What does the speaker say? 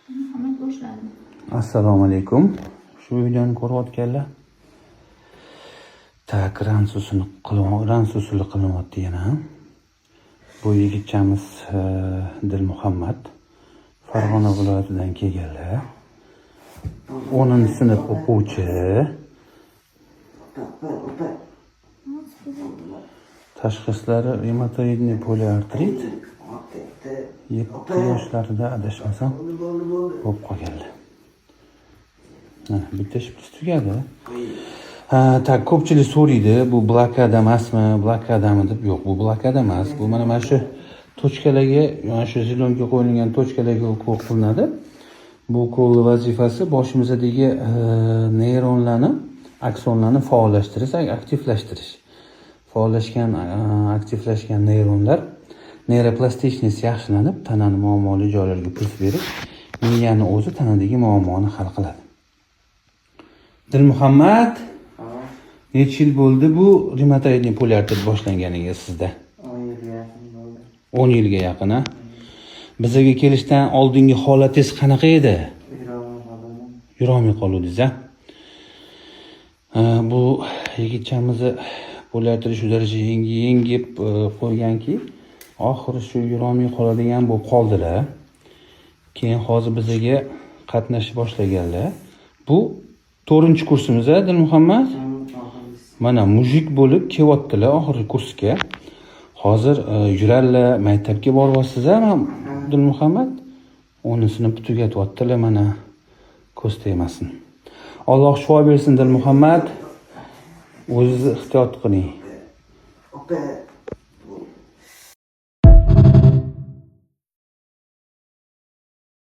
Hamma boshladi. Assalomu alaykum. Shu videoni ko'rayotganlar. Tak, ransusini qilyapti yana. Bu yigitchamiz Dilmuhammad Farg'ona viloyatidan kelganlar. 10-sinf o'quvchi. Tashxislari reumatoidniy poliartrit. 7 yoshlarida adashmasam bo'lib qolganlar. Bitta shpris tugadi. Tak, ko'pchilik so'raydi, bu blokada emasmi, blokadami deb. Yo'q, bu blokada emas. Bu mana shu tochkalarga, mana shu zilonga qo'yilgan tochkalarga ukol qilinadi. Bu ukol vazifasi boshimizdagi neyronlarni, aksonlarni faollashtirish, aktivlashtirish. Aktivlashgan neyronlar neyroplastikniyasi yaxshilanib, tanani muammoli joylariga push berib, miyani o'zi tanadagi muammoni hal qiladi. Dilmuhammad, necha yil bo'ldi bu reumatoidniy poliartrit boshlanganiga sizda? 10 yilga yaqin. Bizga kelishdan oldingi holatingiz qanaqa edi? Yurolmay qoluvdingiz. Bu yigitchamizni poliartrit shu darajaga yengib qo'yganki, oxiri shu yurolmay qoladigan bo'lib qoldilar. Keyin hozir bizga qatnashib boshlaganlar. Bu 4-kursimiz, Dilmuhammad. Mana mujik bo'lib kelyaptilar oxirgi kursga. Hozir yurarlar, maktabga boryapsizlar, Dilmuhammad. 10-sinfni tugatyaptilar, mana ko'z tegmasin. Alloh shifo bersin, Dilmuhammad. O'zingizni ehtiyot qiling.